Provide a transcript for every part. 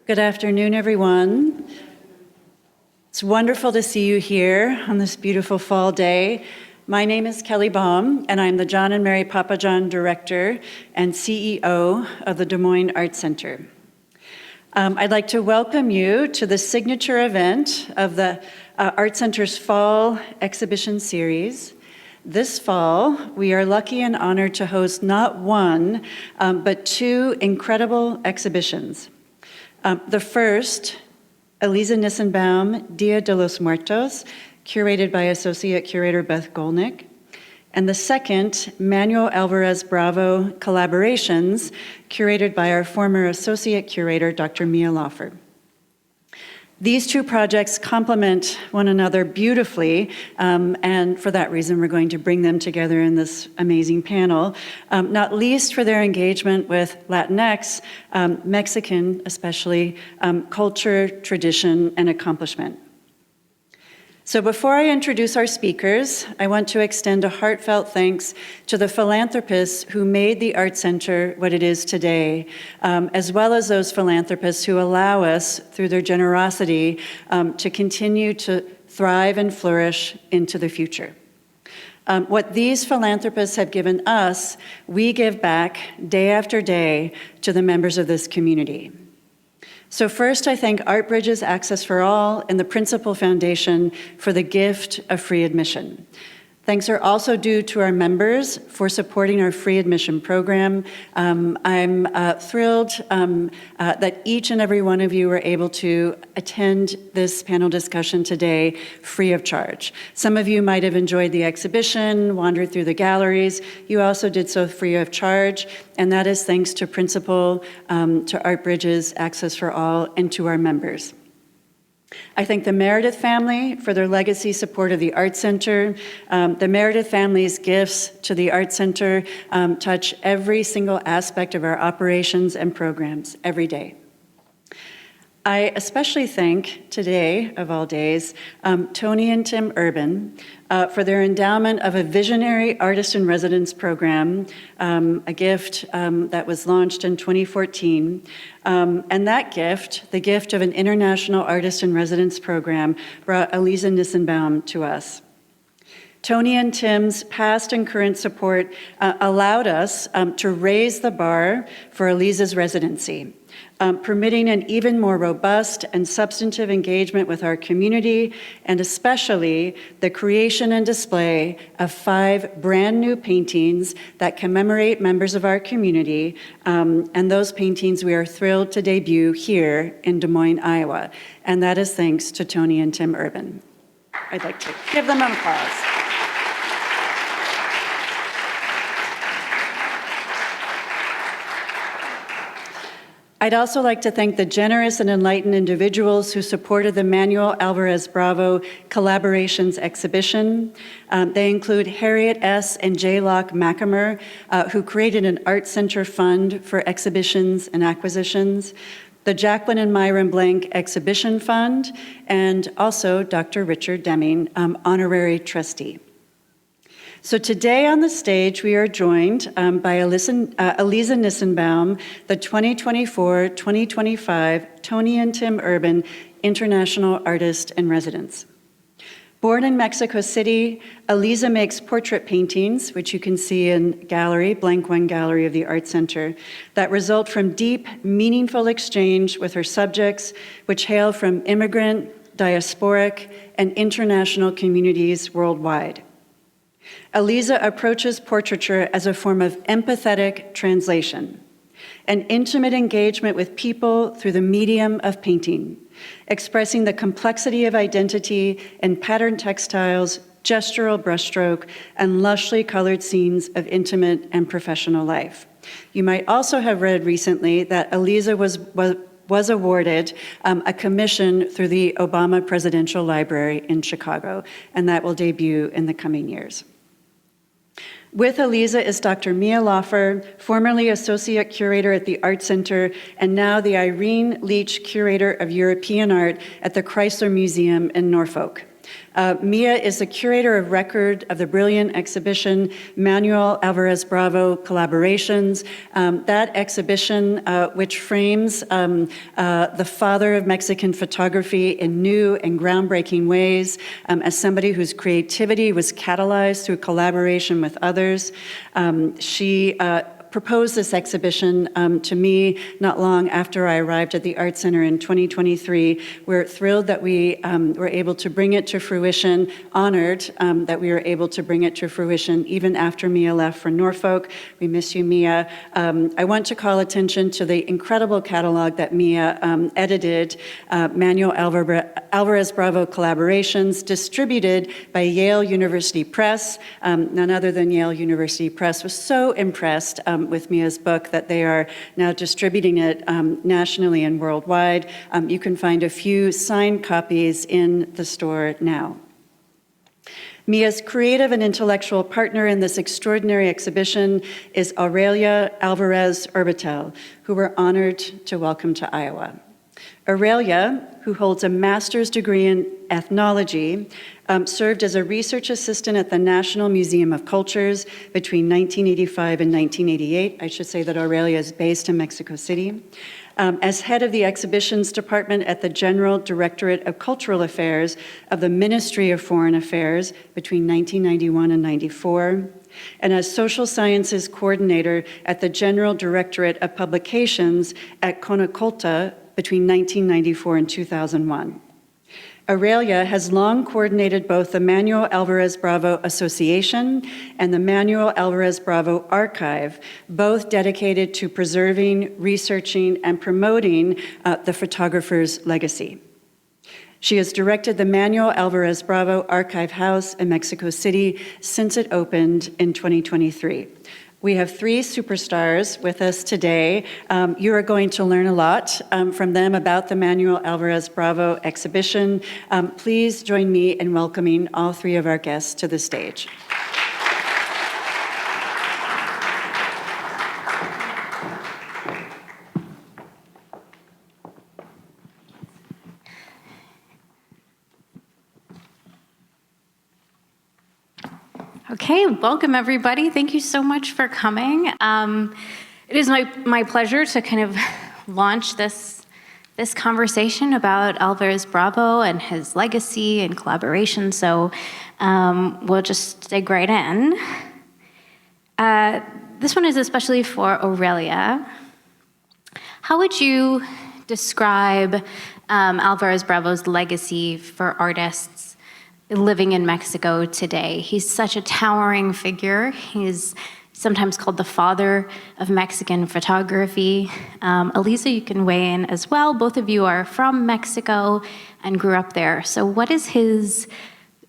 Good afternoon, everyone. It's wonderful to see you here on this beautiful fall day. My name is Kelly Baum, and I'm the John and Mary Papajohn Director and CEO of the Des Moines Art Center. I'd like to welcome you to the signature event of the Art Center's Fall Exhibition Series. This fall, we are lucky and honored to host not one, but two incredible exhibitions. The first, Aliza Nisenbaum, Dia de los Muertos, curated by Associate Curator Beth Golnick. And the second, Manuel Álvarez Bravo Collaborations, curated by our former Associate Curator, Dr. Mia Laufer. These two projects complement one another beautifully, and for that reason, we're going to bring them together in this amazing panel, not least for their engagement with Latinx, Mexican especially, culture, tradition, and accomplishment. So before I introduce our speakers, I want to extend a heartfelt thanks to the philanthropists who made the Art Center what it is today, as well as those philanthropists who allow us, through their generosity, to continue to thrive and flourish into the future. What these philanthropists have given us, we give back day after day to the members of this community. So first, I thank Art Bridges Access for All and the Principal Foundation for the gift of free admission. Thanks are also due to our members for supporting our free admission program. I'm thrilled that each and every one of you were able to attend this panel discussion today free of charge. Some of you might have enjoyed the exhibition, wandered through the galleries. You also did so free of charge, and that is thanks to Principal, to Art Bridges Access for All, and to our members. I thank the Meredith family for their legacy support of the Art Center. The Meredith family's gifts to the Art Center touch every single aspect of our operations and programs every day. I especially thank today, of all days, Toni and Tim Urban for their endowment of a visionary artist-in-residence program, a gift that was launched in 2014. And that gift, the gift of an international artist-in-residence program, brought Aliza Nisenbaum to us. Toni and Tim's past and current support allowed us to raise the bar for Aliza's residency, permitting an even more robust and substantive engagement with our community, and especially the creation and display of 5 brand new paintings that commemorate members of our community, and those paintings we are thrilled to debut here in Des Moines, Iowa, and that is thanks to Toni and Tim Urban. I'd like to give them an applause. I'd also like to thank the generous and enlightened individuals who supported the Manuel Álvarez Bravo Collaborations exhibition. They include Harriet S. and J. Locke McAmer, who created an Art Center fund for exhibitions and acquisitions, the Jacqueline and Myron Blank Exhibition Fund, and also Dr. Richard Deming, honorary trustee. So today on the stage, we are joined by Aliza Nisenbaum, the 2024-2025 Toni and Tim Urban International Artist in Residence. Born in Mexico City, Aliza makes portrait paintings, which you can see in gallery, Blank One Gallery of the Art Center, that result from deep, meaningful exchange with her subjects, which hail from immigrant, diasporic, and international communities worldwide. Aliza approaches portraiture as a form of empathetic translation, an intimate engagement with people through the medium of painting, expressing the complexity of identity in patterned textiles, gestural brushstroke, and lushly colored scenes of intimate and professional life. You might also have read recently that Aliza was awarded a commission through the Obama Presidential Library in Chicago, and that will debut in the coming years. With Aliza is Dr. Mia Laufer, formerly Associate Curator at the Art Center, and now the Irene Leach Curator of European Art at the Chrysler Museum in Norfolk. Mia is the curator of record of the brilliant exhibition Manuel Álvarez Bravo Collaborations. That exhibition, which frames the father of Mexican photography in new and groundbreaking ways, as somebody whose creativity was catalyzed through collaboration with others. She proposed this exhibition to me not long after I arrived at the Art Center in 2023. We're thrilled that we were able to bring it to fruition, honored that we were able to bring it to fruition even after Mia left for Norfolk. We miss you, Mia. I want to call attention to the incredible catalog that Mia edited, Manuel Álvarez Bravo Collaborations, distributed by Yale University Press. None other than Yale University Press was so impressed with Mia's book that they are now distributing it nationally and worldwide. You can find a few signed copies in the store now. Mia's creative and intellectual partner in this extraordinary exhibition is Aurelia Álvarez Urbajtel, who we're honored to welcome to Iowa. Aurelia, who holds a master's degree in ethnology, served as a research assistant at the National Museum of Cultures between 1985 and 1988. I should say that Aurelia is based in Mexico City. As head of the exhibitions department at the General Directorate of Cultural Affairs of the Ministry of Foreign Affairs between 1991 and 94, and as social sciences coordinator at the General Directorate of Publications at Conaculta between 1994 and 2001. Aurelia has long coordinated both the Manuel Álvarez Bravo Association and the Manuel Álvarez Bravo Archive, both dedicated to preserving, researching, and promoting the photographer's legacy. She has directed the Manuel Álvarez Bravo Archive House in Mexico City since it opened in 2023. We have three superstars with us today. You are going to learn a lot from them about the Manuel Álvarez Bravo exhibition. Please join me in welcoming all three of our guests to the stage. Okay, welcome everybody. Thank you so much for coming. It is my pleasure to kind of launch this conversation about Álvarez Bravo and his legacy and collaboration. So we'll just dig right in. This one is especially for Aurelia. How would you describe Álvarez Bravo's legacy for artists living in Mexico today? He's such a towering figure. He's sometimes called the father of Mexican photography. Aliza, you can weigh in as well. Both of you are from Mexico and grew up there. So what does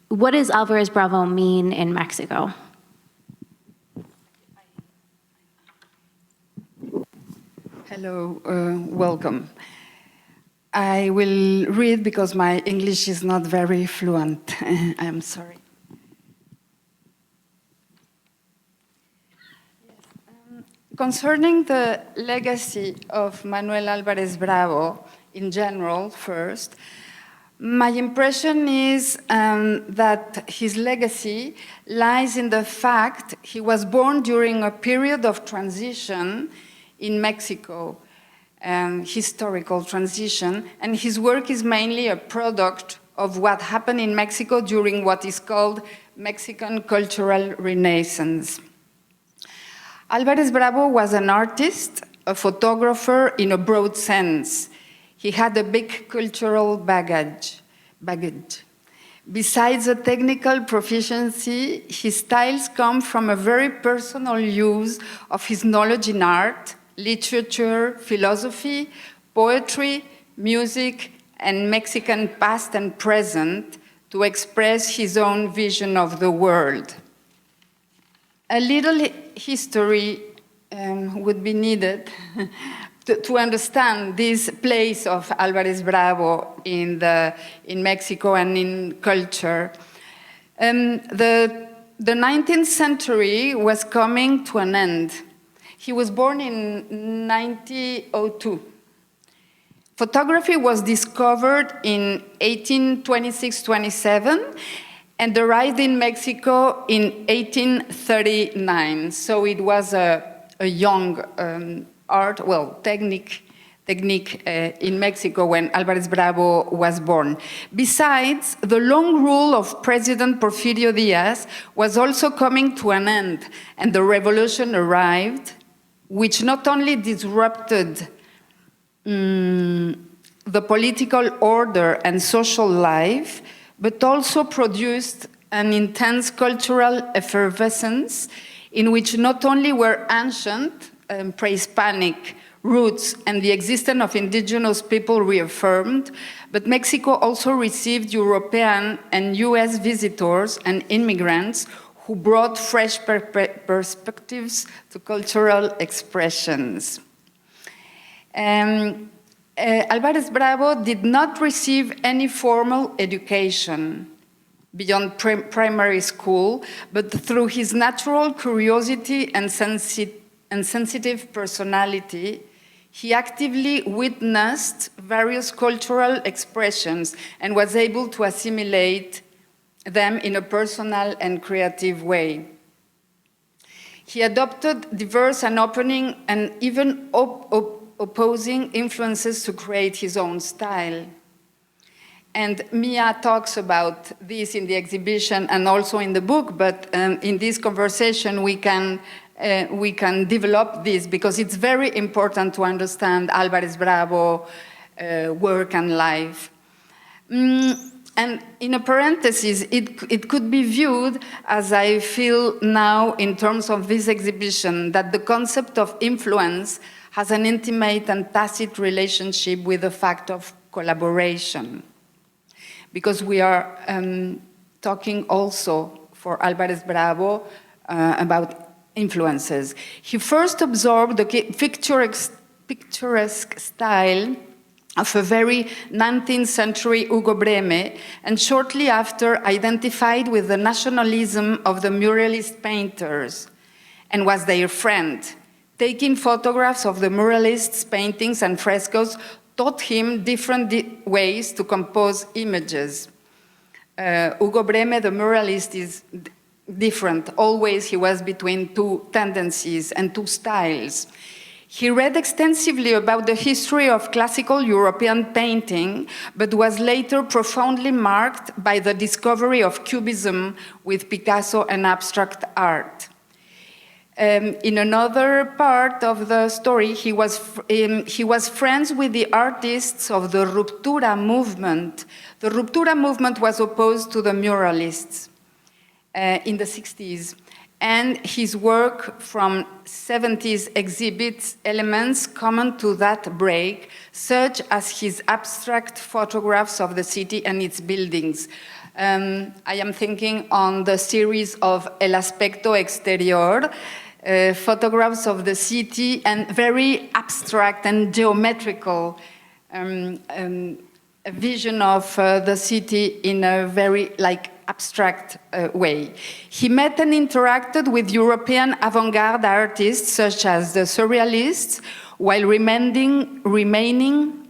Álvarez Bravo mean in Mexico? Hello, welcome. I will read because my English is not very fluent. I'm sorry. Concerning the legacy of Manuel Álvarez Bravo in general, first, my impression is that his legacy lies in the fact he was born during a period of transition in Mexico. Historical transition, and his work is mainly a product of what happened in Mexico during what is called Mexican cultural renaissance. Álvarez Bravo was an artist, a photographer in a broad sense. He had a big cultural baggage. Besides a technical proficiency, his styles come from a very personal use of his knowledge in art, literature, philosophy, poetry, music, and Mexican past and present to express his own vision of the world. A little history would be needed to understand this place of Álvarez Bravo in Mexico and in culture. The 19th century was coming to an end. He was born in 1902. Photography was discovered in 1826-27 and arrived in Mexico in 1839. So it was a young art, well, technique in Mexico when Álvarez Bravo was born. Besides, the long rule of President Porfirio Díaz was also coming to an end, and the revolution arrived, which not only disrupted the political order and social life, but also produced an intense cultural effervescence in which not only were ancient pre-Hispanic roots and the existence of indigenous people reaffirmed, but Mexico also received European and US visitors and immigrants who brought fresh perspectives to cultural expressions. Álvarez Bravo did not receive any formal education beyond primary school, but through his natural curiosity and sensitive personality, he actively witnessed various cultural expressions and was able to assimilate them in a personal and creative way. He adopted diverse and opening and even opposing influences to create his own style. And Mia talks about this in the exhibition and also in the book, but in this conversation we can develop this because it's very important to understand Álvarez Bravo work and life. And in a parenthesis, it could be viewed as I feel now in terms of this exhibition, that the concept of influence has an intimate and tacit relationship with the fact of collaboration. Because we are talking also for Álvarez Bravo about influences. He first absorbed the picturesque style of a very 19th century Hugo Breme, and shortly after identified with the nationalism of the muralist painters, and was their friend. Taking photographs of the muralists' paintings and frescoes taught him different ways to compose images. Hugo Breme, the muralist, is different. Always he was between two tendencies and two styles. He read extensively about the history of classical European painting, but was later profoundly marked by the discovery of Cubism with Picasso and abstract art. In another part of the story, he was friends with the artists of the Ruptura movement. The Ruptura movement was opposed to the muralists in the 60s. And his work from 70s exhibits elements common to that break, such as his abstract photographs of the city and its buildings. I am thinking on the series of El Aspecto Exterior, photographs of the city and very abstract and geometrical vision of the city in a very abstract way. He met and interacted with European avant-garde artists such as the Surrealists, while remaining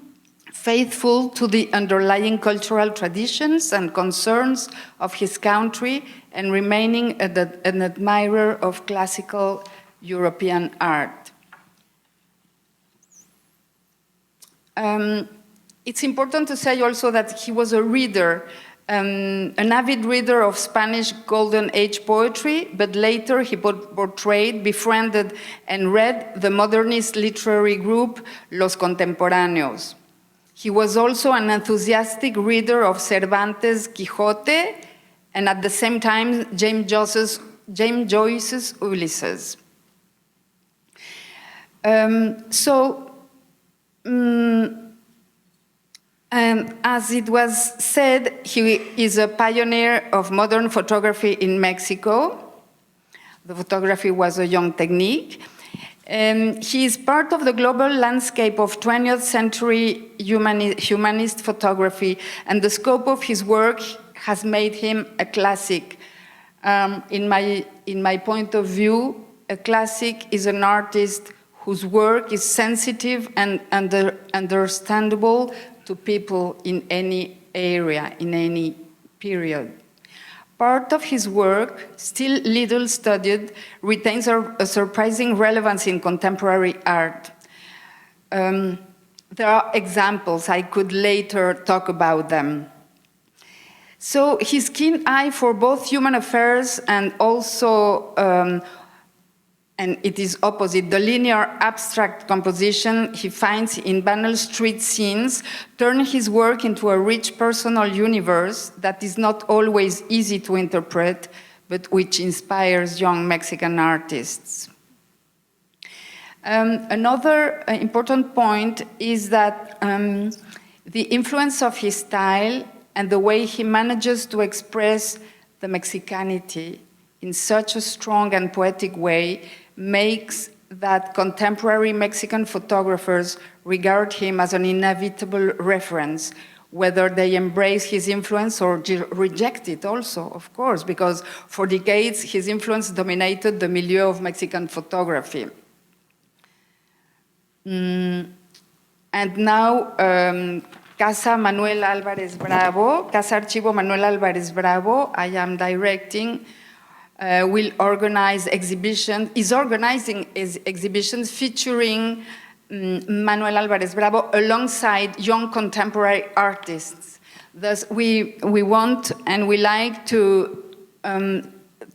faithful to the underlying cultural traditions and concerns of his country and remaining an admirer of classical European art. It's important to say also that he was a reader, an avid reader of Spanish Golden Age poetry, but later he portrayed, befriended, and read the modernist literary group Los Contemporáneos. He was also an enthusiastic reader of Cervantes' Quixote, and at the same time, James Joyce's Ulysses. As it was said, he is a pioneer of modern photography in Mexico. The photography was a young technique. He is part of the global landscape of 20th century humanist photography, and the scope of his work has made him a classic. In my point of view, a classic is an artist whose work is sensitive and understandable to people in any area, in any period. Part of his work, still little studied, retains a surprising relevance in contemporary art. There are examples, I could later talk about them. So his keen eye for both human affairs and also, and it is opposite, the linear abstract composition he finds in banal street scenes turn his work into a rich personal universe that is not always easy to interpret, but which inspires young Mexican artists. Another important point is that the influence of his style and the way he manages to express the Mexicanity in such a strong and poetic way makes that contemporary Mexican photographers regard him as an inevitable reference, whether they embrace his influence or reject it also, of course, because for decades his influence dominated the milieu of Mexican photography. And now, Casa Manuel Álvarez Bravo, Casa Archivo Manuel Álvarez Bravo, I am directing, will organize exhibitions, is organizing exhibitions featuring Manuel Álvarez Bravo alongside young contemporary artists. Thus, we want and we like to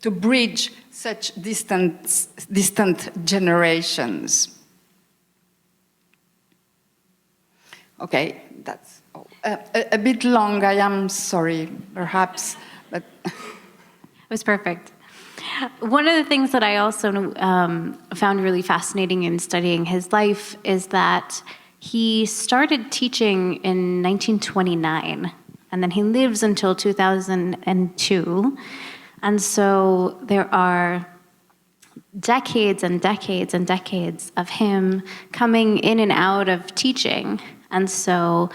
bridge such distant generations. Okay, that's a bit long, I am sorry, perhaps, but... It was perfect. One of the things that I also found really fascinating in studying his life is that he started teaching in 1929, and then he lives until 2002. And so there are decades and decades and decades of him coming in and out of teaching. And so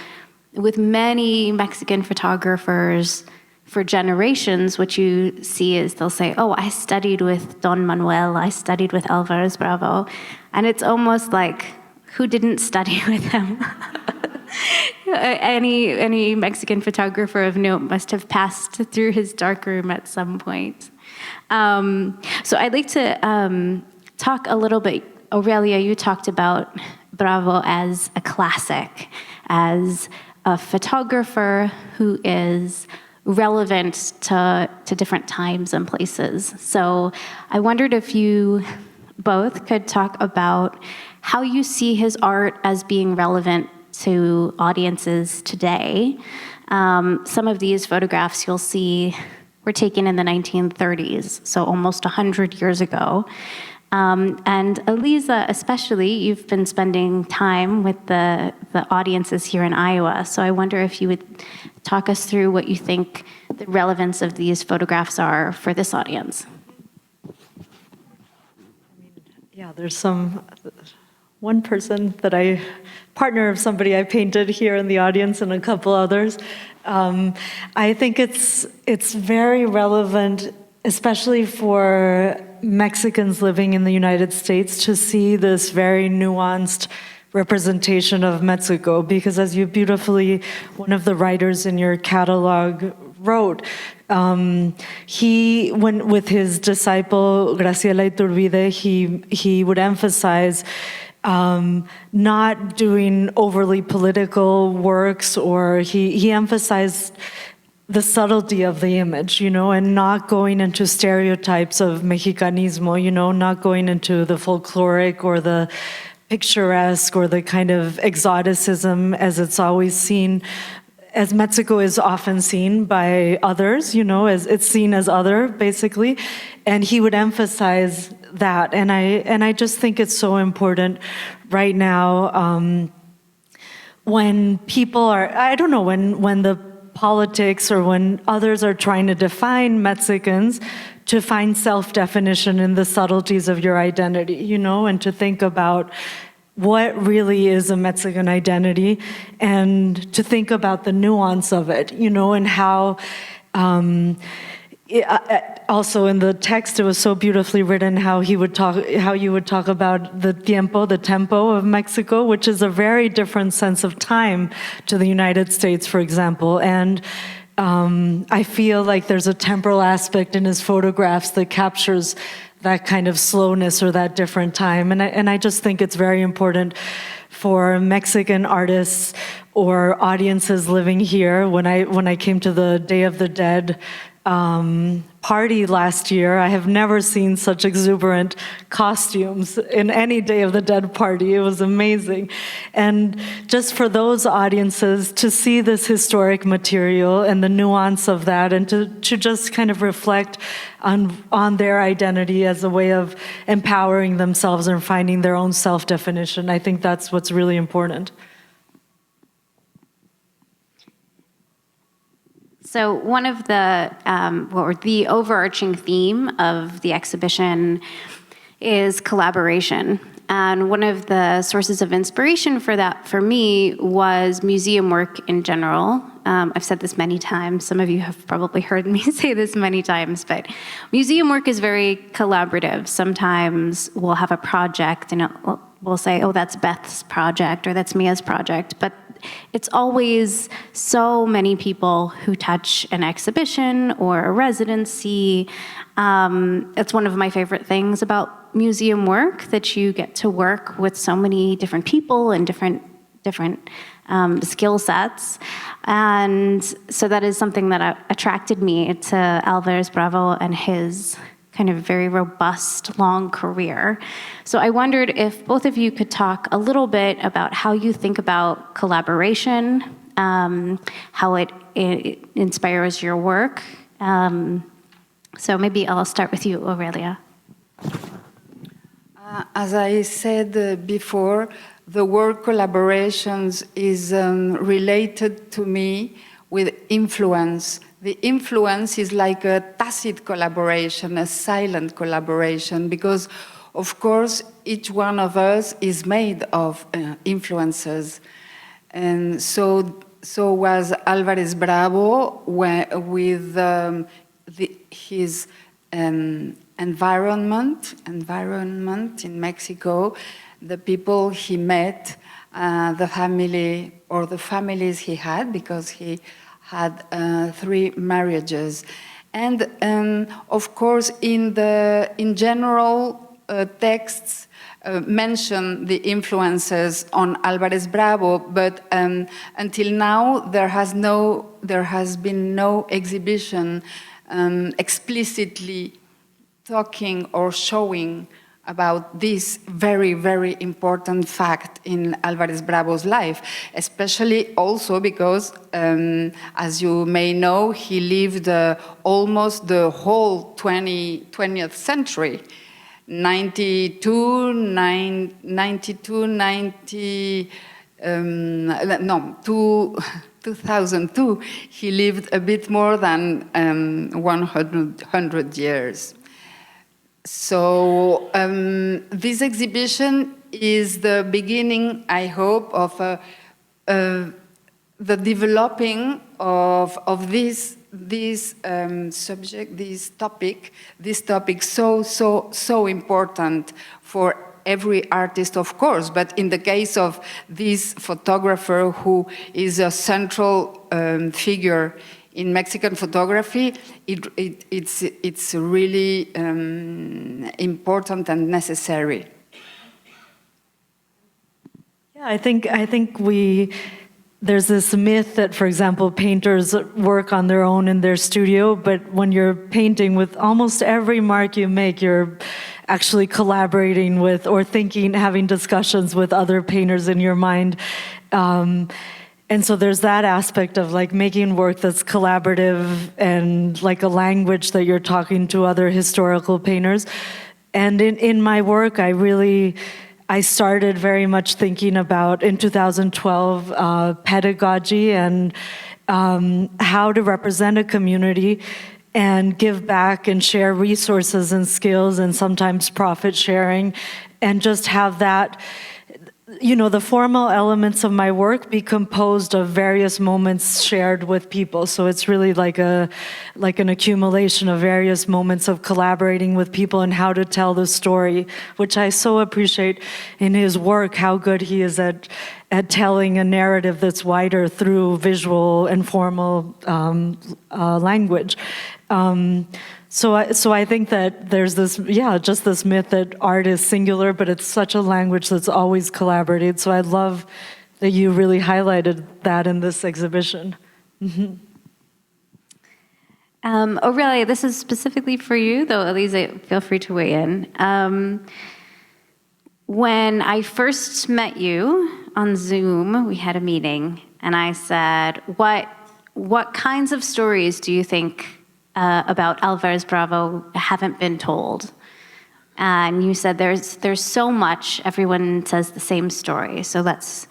with many Mexican photographers for generations, what you see is they'll say, oh, I studied with Don Manuel, I studied with Álvarez Bravo. And it's almost like, who didn't study with him? Any Mexican photographer of note must have passed through his darkroom at some point. So I'd like to talk a little bit, Aurelia, you talked about Bravo as a classic, as a photographer who is relevant to different times and places. So I wondered if you both could talk about how you see his art as being relevant to audiences today. Some of these photographs you'll see were taken in the 1930s, so almost 100 years ago. And Aliza, especially, you've been spending time with the audiences here in Iowa, so I wonder if you would talk us through what you think the relevance of these photographs are for this audience. Yeah, there's one person that partner of somebody I painted here in the audience and a couple others. I think it's very relevant, especially for Mexicans living in the United States, to see this very nuanced representation of Mexico, because as you beautifully, one of the writers in your catalog wrote, with his disciple Graciela Iturbide, he would emphasize not doing overly political works, or he emphasized the subtlety of the image, and not going into stereotypes of Mexicanismo, not going into the folkloric or the picturesque or the kind of exoticism as it's always seen, as Mexico is often seen by others, as it's seen as other, basically. And he would emphasize that. And I just think it's so important right now, when people are, I don't know, when the politics or when others are trying to define Mexicans, to find self-definition in the subtleties of your identity, and to think about what really is a Mexican identity, and to think about the nuance of it, and how, Also in the text, it was so beautifully written how you would talk about the tempo of Mexico, which is a very different sense of time to the United States, for example. And I feel like there's a temporal aspect in his photographs that captures that kind of slowness or that different time. And I just think it's very important for Mexican artists or audiences living here. When I came to the Day of the Dead party last year, I have never seen such exuberant costumes in any Day of the Dead party. It was amazing. And just for those audiences to see this historic material and the nuance of that, and to just kind of reflect on their identity as a way of empowering themselves and finding their own self-definition, I think that's what's really important. So one of the overarching theme of the exhibition is collaboration. And one of the sources of inspiration for that, for me, was museum work in general. I've said this many times. Some of you have probably heard me say this many times, but museum work is very collaborative. Sometimes we'll have a project and we'll say, oh, that's Beth's project or that's Mia's project. But it's always so many people who touch an exhibition or a residency. It's one of my favorite things about museum work, that you get to work with so many different people and different skill sets. And so that is something that attracted me to Álvarez Bravo and his kind of very robust, long career. So I wondered if both of you could talk a little bit about how you think about collaboration, how it inspires your work. So maybe I'll start with you, Aurelia. As I said before, the word collaborations is related to me with influence. The influence is like a tacit collaboration, a silent collaboration, because, of course, each one of us is made of influences. And so was Álvarez Bravo with his environment in Mexico, the people he met, the family or the families he had, because he had 3 marriages. And of course, in general, texts mention the influences on Álvarez Bravo, but until now there has been no exhibition explicitly talking or showing about this very, very important fact in Álvarez Bravo's life, especially also because, as you may know, he lived almost the whole 20th century, 2002, he lived a bit more than 100 years. So this exhibition is the beginning, I hope, of the developing of this subject, this topic so important for every artist, of course, but in the case of this photographer who is a central figure in Mexican photography, it's really important and necessary. Yeah, I think there's this myth that, for example, painters work on their own in their studio, but when you're painting, with almost every mark you make, you're actually collaborating with or having discussions with other painters in your mind. And so there's that aspect of like making work that's collaborative and like a language that you're talking to other historical painters. And in my work, I started very much thinking about, in 2012, pedagogy and how to represent a community and give back and share resources and skills and sometimes profit sharing, and just have that the formal elements of my work be composed of various moments shared with people. So it's really like an accumulation of various moments of collaborating with people and how to tell the story, which I so appreciate in his work, how good he is at telling a narrative that's wider through visual and formal language. So I think that there's just this myth that art is singular, but it's such a language that's always collaborated. So I love that you really highlighted that in this exhibition. Mm-hmm. Aurelia, this is specifically for you, though Aliza, feel free to weigh in. When I first met you on Zoom, we had a meeting, and I said, what kinds of stories do you think about Álvarez Bravo haven't been told? And you said there's so much, everyone says the same story, so that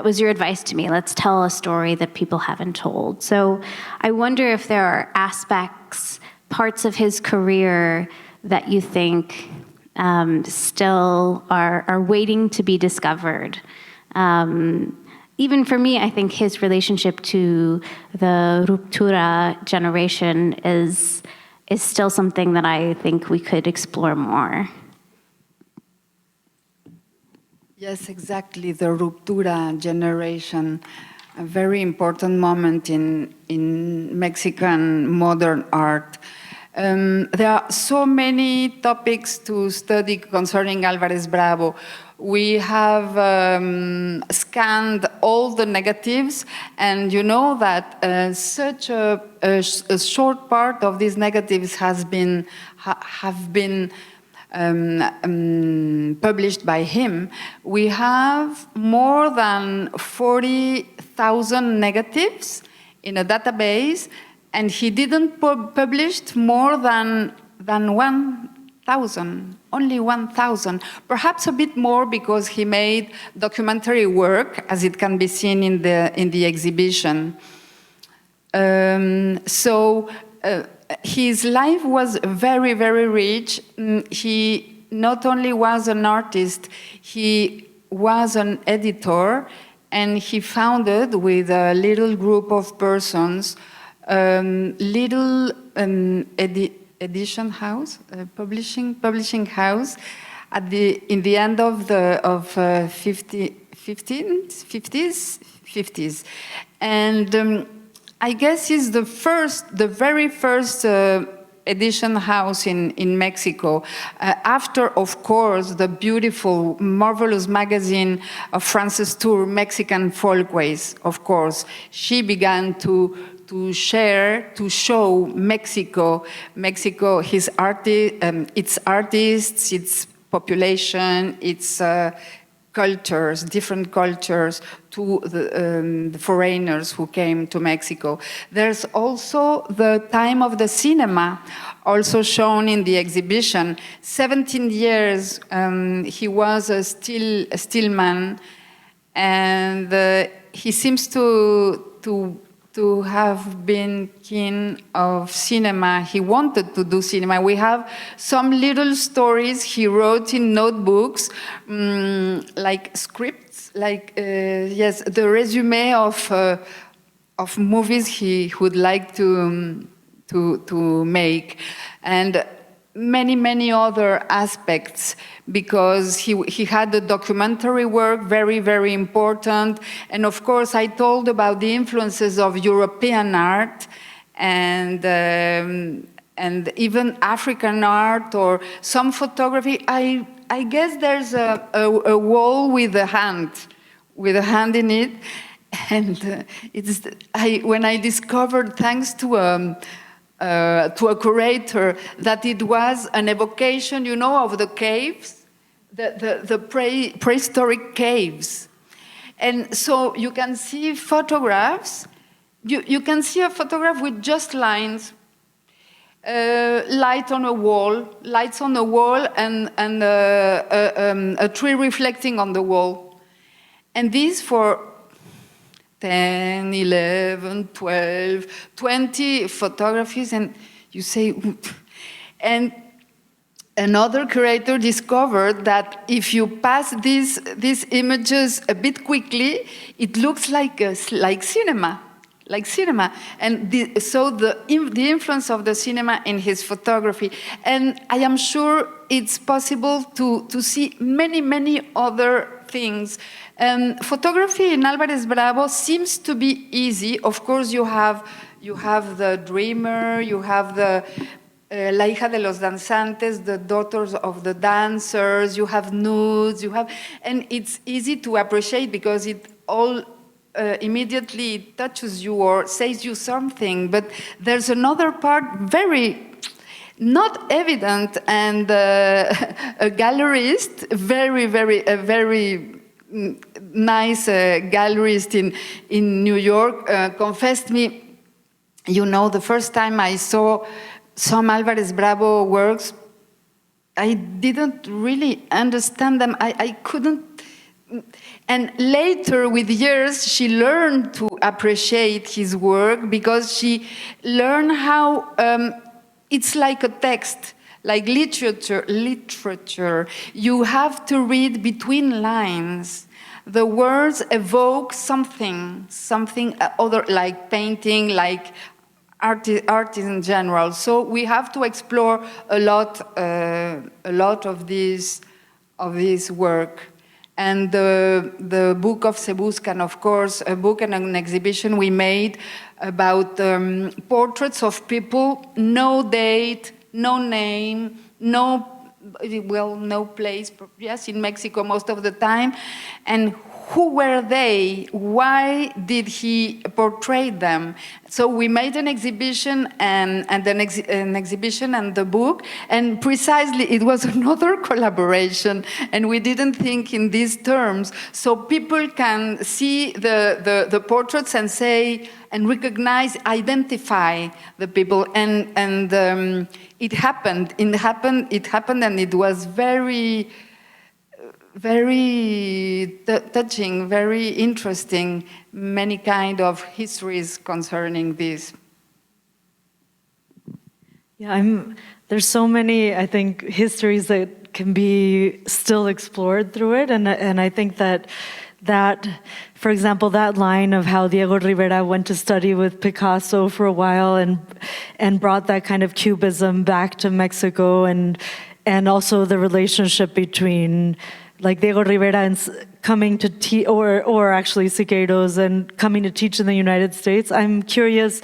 was your advice to me. Let's tell a story that people haven't told. So I wonder if there are aspects, parts of his career that you think still are waiting to be discovered. Even for me, I think his relationship to the Ruptura generation is still something that I think we could explore more. Yes, exactly. The Ruptura generation, a very important moment in Mexican modern art. There are so many topics to study concerning Álvarez Bravo. We have scanned all the negatives, and you know that such a short part of these negatives have been published by him. We have more than 40,000 negatives in a database, and he didn't publish more than 1,000, only 1,000. Perhaps a bit more because he made documentary work, as it can be seen in the exhibition. His life was very, very rich. He not only was an artist, he was an editor, and he founded with a little group of persons little edition house, publishing house in the end of the 50s, and I guess he's the very first edition house in Mexico. After, of course, the beautiful, marvelous magazine of Frances Tour, Mexican Folkways, of course. She began to show Mexico, its artists, its population, its cultures, different cultures, to the foreigners who came to Mexico. There's also the time of the cinema, also shown in the exhibition. 17 years, he was a still man, and he seems to have been keen of cinema. He wanted to do cinema. We have some little stories he wrote in notebooks, like scripts, like the resume of movies he would like to make, and many other aspects, because he had the documentary work, very, very important. And of course, I told about the influences of European art and even African art or some photography. I guess there's a wall with a hand in it. And when I discovered, thanks to a curator, that it was an evocation, of the caves, the prehistoric caves. And so you can see photographs. You can see a photograph with just lines, lights on a wall, and a tree reflecting on the wall. And these for 10, 11, 12, 20 photographies, and you say, and another curator discovered that if you pass these images a bit quickly, it looks like cinema. Like cinema, and so the influence of the cinema in his photography, and I am sure it's possible to see many other things. Photography in Álvarez Bravo seems to be easy. Of course, you have the dreamer, you have the La hija de los danzantes, the daughters of the dancers. You have nudes. And it's easy to appreciate because it all. Immediately touches you or says you something, but there's another part very not evident, and a gallerist, a very nice gallerist in New York confessed me, the first time I saw some Álvarez Bravo works, I didn't really understand them. I couldn't. And later, with years, she learned to appreciate his work because she learned how it's like a text, like literature. You have to read between lines. The words evoke something other, like painting, like art in general. So we have to explore a lot of this work. And the book of Se Buscan, of course, a book and an exhibition we made about portraits of people, no date, no name, no place, yes, in Mexico most of the time. And who were they? Why did he portray them? So we made an exhibition and an exhibition and the book, and precisely it was another collaboration, and we didn't think in these terms. So people can see the portraits and say and recognize, identify the people, and it happened, and it was very touching, very interesting, many kind of histories concerning this. Yeah, there's so many, I think, histories that can be still explored through it, and I think that, for example, that line of how Diego Rivera went to study with Picasso for a while and brought that kind of cubism back to Mexico, and also the relationship between like Diego Rivera and coming to teach, or actually Siqueiros, and coming to teach in the United States. I'm curious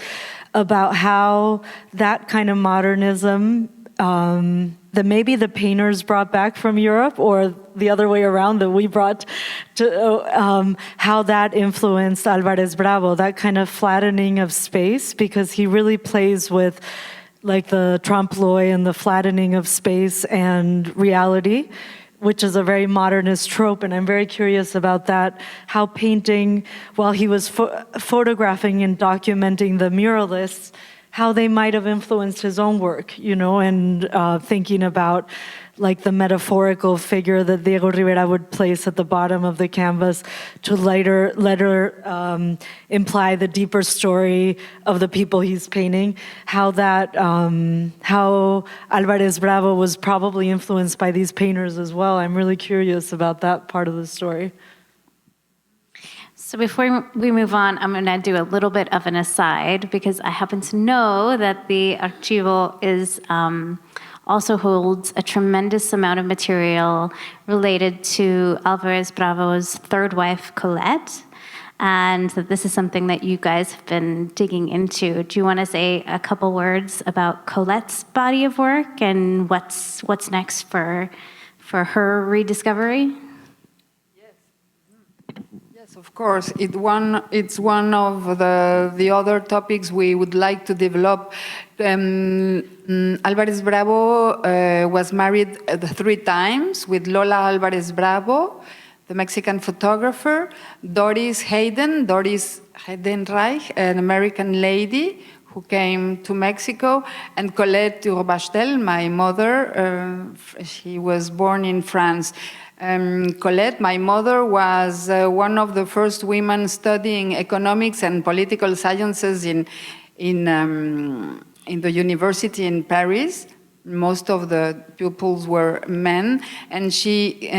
about how that kind of modernism that maybe the painters brought back from Europe, or the other way around, that we brought to, how that influenced Álvarez Bravo, that kind of flattening of space, because he really plays with like the trompe-l'oeil and the flattening of space and reality, which is a very modernist trope, and I'm very curious about that, how painting, while he was photographing and documenting the muralists, how they might have influenced his own work, and thinking about like the metaphorical figure that Diego Rivera would place at the bottom of the canvas to later imply the deeper story of the people he's painting, how Álvarez Bravo was probably influenced by these painters as well. I'm really curious about that part of the story. So before we move on, I'm going to do a little bit of an aside, because I happen to know that the Archivo also holds a tremendous amount of material related to Álvarez Bravo's third wife, Colette, and that this is something that you guys have been digging into. Do you want to say a couple words about Colette's body of work and what's next for her rediscovery? Yes, of course. It's one of the other topics we would like to develop. Álvarez Bravo was married 3 times with Lola Álvarez Bravo, the Mexican photographer, Doris Heidenreich, an American lady who came to Mexico, and Colette Urbajtel, my mother. She was born in France. Colette, my mother, was one of the first women studying economics and political sciences in the university in Paris. Most of the pupils were men, and she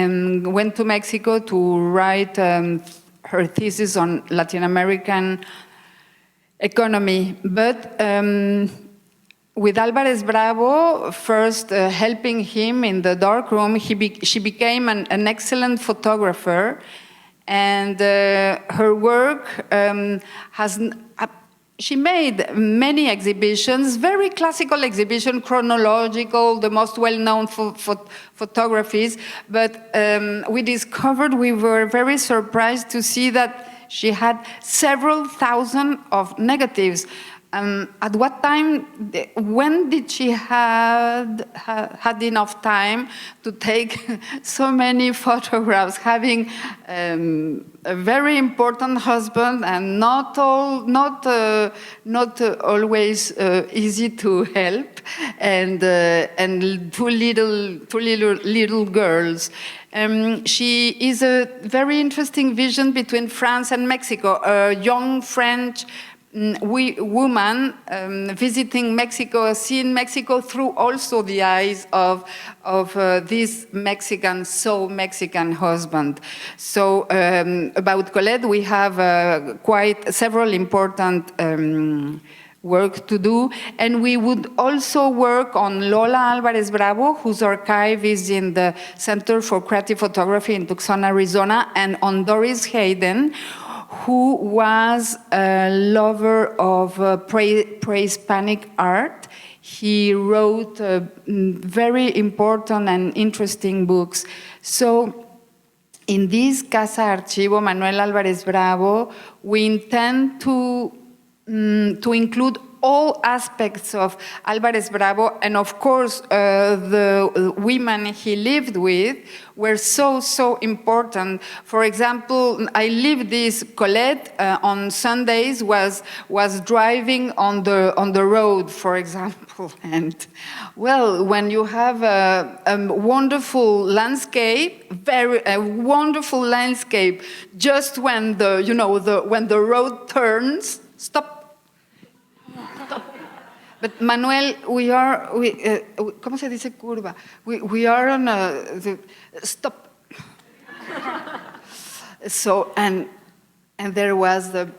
went to Mexico to write her thesis on Latin American economy. But with Álvarez Bravo first helping him in the darkroom, she became an excellent photographer, and her work she made many exhibitions, very classical exhibition, chronological, the most well-known photographies, but we were very surprised to see that she had several thousand of negatives. At what time, when did she had enough time to take so many photographs, having a very important husband and not always easy to help, and two little girls. She is a very interesting vision between France and Mexico, a young French woman visiting Mexico, seeing Mexico through also the eyes of this Mexican husband. So about Colette, we have quite several important work to do, and we would also work on Lola Álvarez Bravo, whose archive is in the Center for Creative Photography in Tucson, Arizona, and on Doris Hayden, who was a lover of pre-Hispanic art. He wrote very important and interesting books. So in this Casa Archivo, Manuel Álvarez Bravo, we intend to include all aspects of Álvarez Bravo, and of course the women he lived with were so important. For example, I lived this Colette on Sundays was driving on the road, for example, and well, when you have a wonderful landscape, a wonderful landscape, just when when the road turns, stop. But Manuel, ¿cómo se dice curva? We are on stop. So, and there was the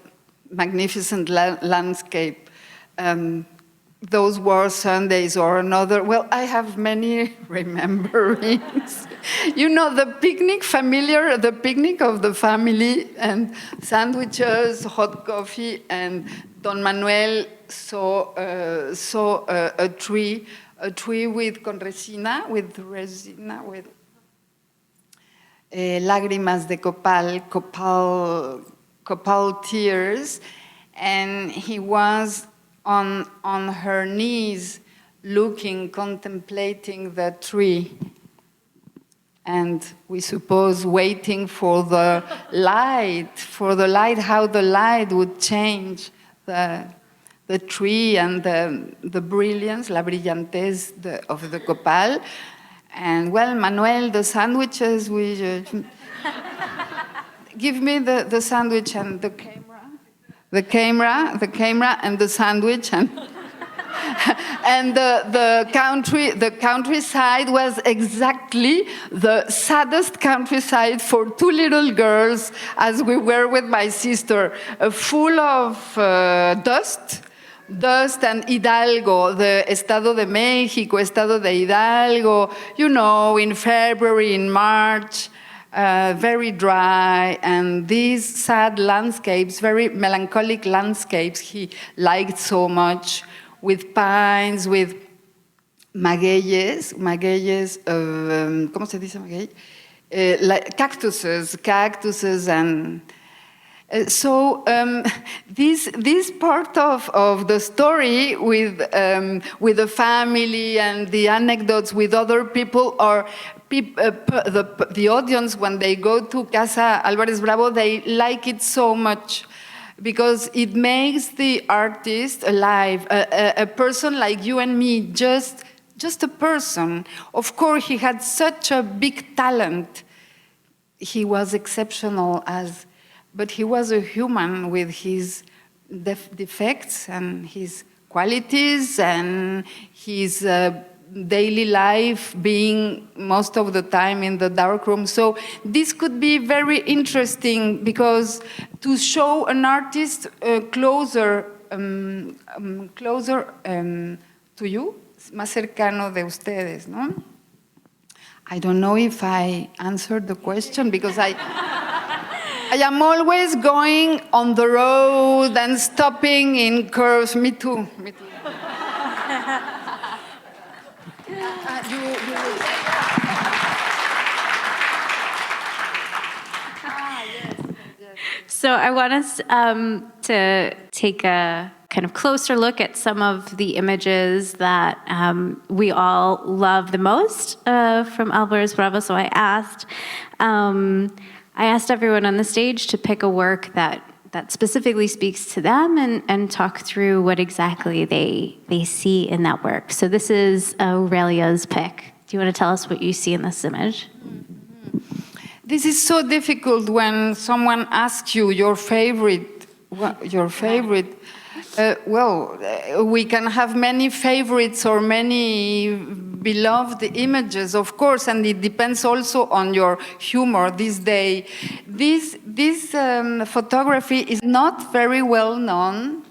magnificent landscape. Those were Sundays or another. Well, I have many rememberings. The picnic, the picnic of the family, and sandwiches, hot coffee, and Don Manuel saw a tree with resina, with lágrimas de copal tears, and he was on her knees, looking, contemplating the tree, and we suppose waiting for the light, how the light would change the tree and the brilliance, la brillantez of the copal. And well, Manuel, the sandwiches, give me the sandwich and the camera and the sandwich, and and the countryside was exactly the saddest countryside for two little girls, as we were with my sister, full of dust and Hidalgo, the Estado de México, Estado de Hidalgo, in February, in March, very dry, and these sad landscapes, very melancholic landscapes he liked so much, with pines, with magueyes, ¿cómo se dice maguey? Cactuses, and so this part of the story with the family and the anecdotes with other people, or the audience, when they go to Casa Álvarez Bravo, they like it so much, because it makes the artist alive, a person like you and me, just a person. Of course, he had such a big talent. He was exceptional, but he was a human with his defects and his qualities and his daily life, being most of the time in the dark room. So this could be very interesting because to show an artist closer to you, más cercano de ustedes, ¿no? I don't know if I answered the question because I am always going on the road and stopping in curves. Me too. Me too. So I want us to take a kind of closer look at some of the images that we all love the most from Álvarez Bravo. So I asked everyone on the stage to pick a work that specifically speaks to them and talk through what exactly they see in that work. So this is Aurelia's pick. Do you want to tell us what you see in this image? This is so difficult when someone asks you your favorite. We can have many favorites or many beloved images, of course, and it depends also on your humor this day. This photography is not very well known.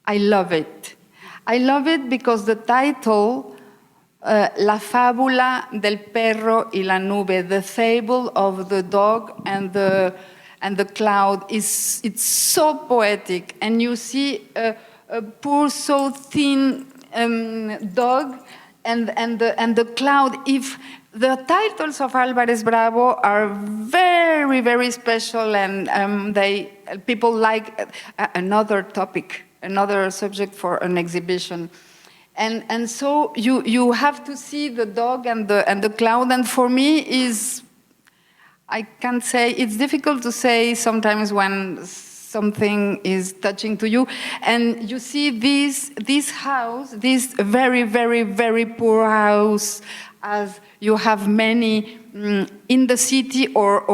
I love it. I love it because the title, La fábula del perro y la nube, the fable of the dog and the cloud, it's so poetic, and you see a poor, so thin dog and the cloud. If the titles of Álvarez Bravo are very, very special, and people like another topic, another subject for an exhibition. And so you have to see the dog and the cloud, and for me I can't say, it's difficult to say sometimes when something is touching to you, and you see this house, this very, very, very poor house, as you have many in the city or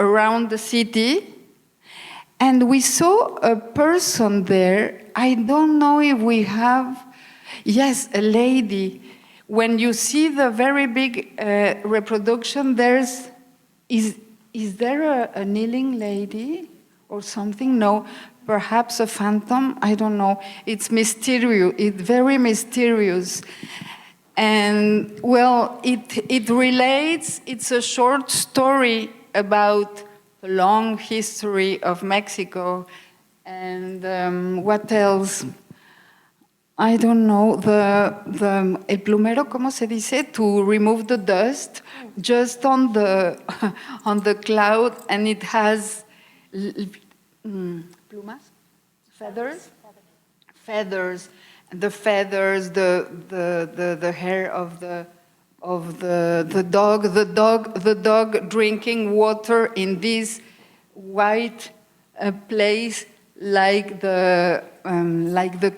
around the city, and we saw a person there. I don't know if we have. Yes, a lady. When you see the very big reproduction, is there a kneeling lady or something? No, perhaps a phantom. I don't know. It's mysterious. It's very mysterious, and well, it relates. It's a short story about the long history of Mexico, and what else? I don't know, el plumero, ¿cómo se dice? To remove the dust just on the cloud, and it has plumas? Feathers? Feathers. The feathers, the hair of the dog drinking water in this white place, like the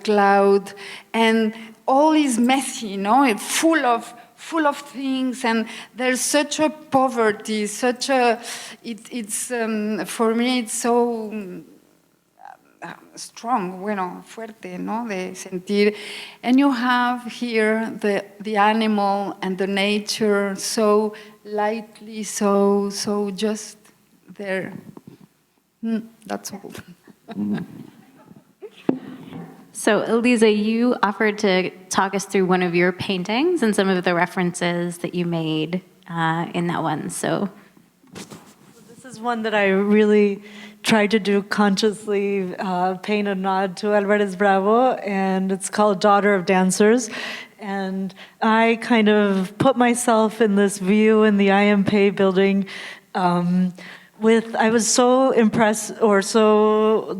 cloud, and all is messy, you know. It's full of things, and there's such a poverty, such a. It's for me, it's so strong, bueno, fuerte, no, de sentir, and you have here the animal and the nature so lightly, so just there. That's all. So, Aliza, you offered to talk us through one of your paintings and some of the references that you made in that one. So, this is one that I really tried to do consciously, paying a nod to Álvarez Bravo, and it's called Daughter of Dancers. And I kind of put myself in this view in the IMP building. I was so impressed, or so,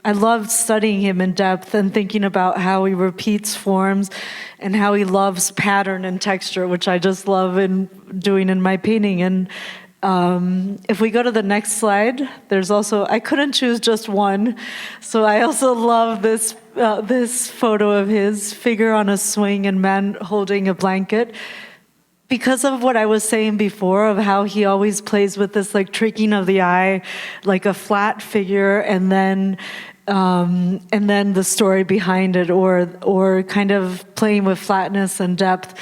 I loved studying him in depth and thinking about how he repeats forms and how he loves pattern and texture, which I just love doing in my painting. And if we go to the next slide, there's also, I couldn't choose just one, so I also love this photo of his, figure on a swing and man holding a blanket. Because of what I was saying before, of how he always plays with this tricking of the eye, like a flat figure, and then and then the story behind it, or kind of playing with flatness and depth.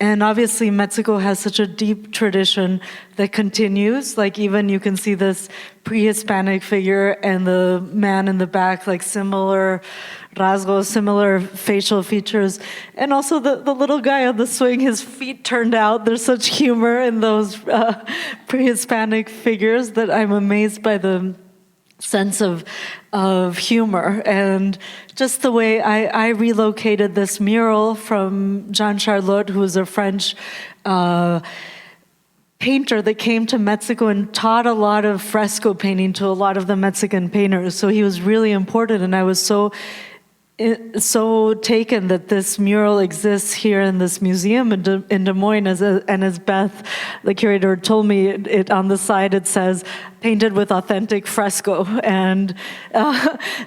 And obviously Mexico has such a deep tradition that continues. Like even you can see this pre-Hispanic figure and the man in the back, like similar rasgos, similar facial features. And also the little guy on the swing, his feet turned out. There's such humor in those pre-Hispanic figures that I'm amazed by the sense of humor. And just the way I relocated this mural from Jean Charlotte, who was a French painter that came to Mexico and taught a lot of fresco painting to a lot of the Mexican painters. So he was really important, and I was so taken that this mural exists here in this museum in Des Moines, and as Beth, the curator, told me, it on the side it says, painted with authentic fresco. And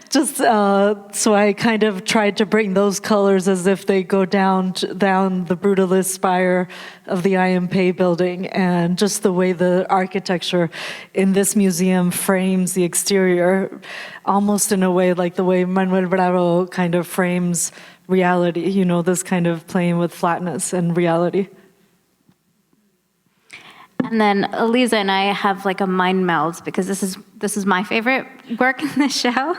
so I kind of tried to bring those colors as if they go down the brutalist spire of the IMP building, and just the way the architecture in this museum frames the exterior, almost in a way like the way Manuel Bravo kind of frames reality, this kind of playing with flatness and reality. And then Aliza and I have like a mind meld, because this is my favorite work in the show.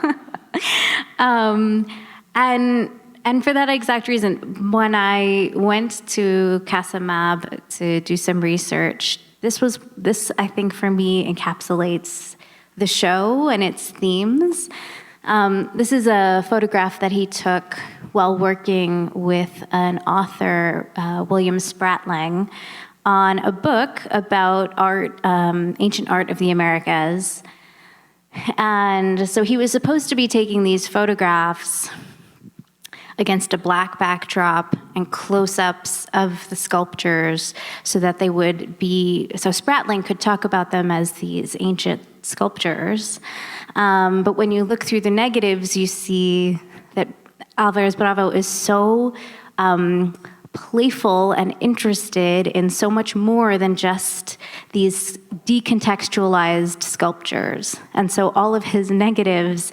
And for that exact reason, when I went to Casa Mab to do some research, this I think for me encapsulates the show and its themes. This is a photograph that he took while working with an author, William Spratling, on a book about art, ancient art of the Americas. And so he was supposed to be taking these photographs against a black backdrop and close-ups of the sculptures so that they would be, so Spratling could talk about them as these ancient sculptures. But when you look through the negatives, you see that Álvarez Bravo is so playful and interested in so much more than just these decontextualized sculptures. And so all of his negatives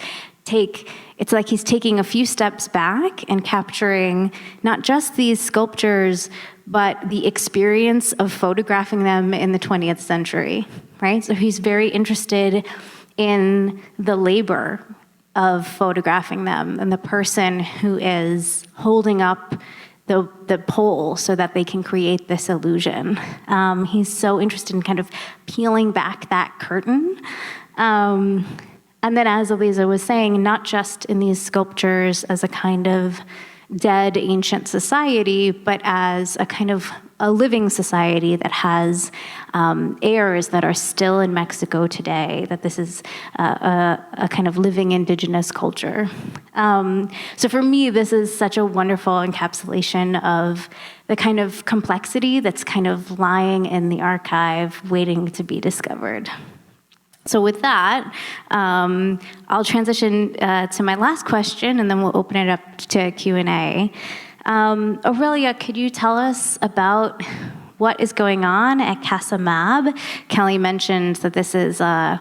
it's like he's taking a few steps back and capturing not just these sculptures, but the experience of photographing them in the 20th century, right? So he's very interested in the labor of photographing them and the person who is holding up the pole so that they can create this illusion. He's so interested in kind of peeling back that curtain. And then, as Aliza was saying, not just in these sculptures as a kind of dead ancient society, but as a kind of a living society that has heirs that are still in Mexico today, that this is a kind of living indigenous culture. So for me, this is such a wonderful encapsulation of the kind of complexity that's kind of lying in the archive waiting to be discovered. So with that, I'll transition to my last question, and then we'll open it up to Q&A. Aurelia, could you tell us about what is going on at Casa Mab? Kelly mentioned that this is an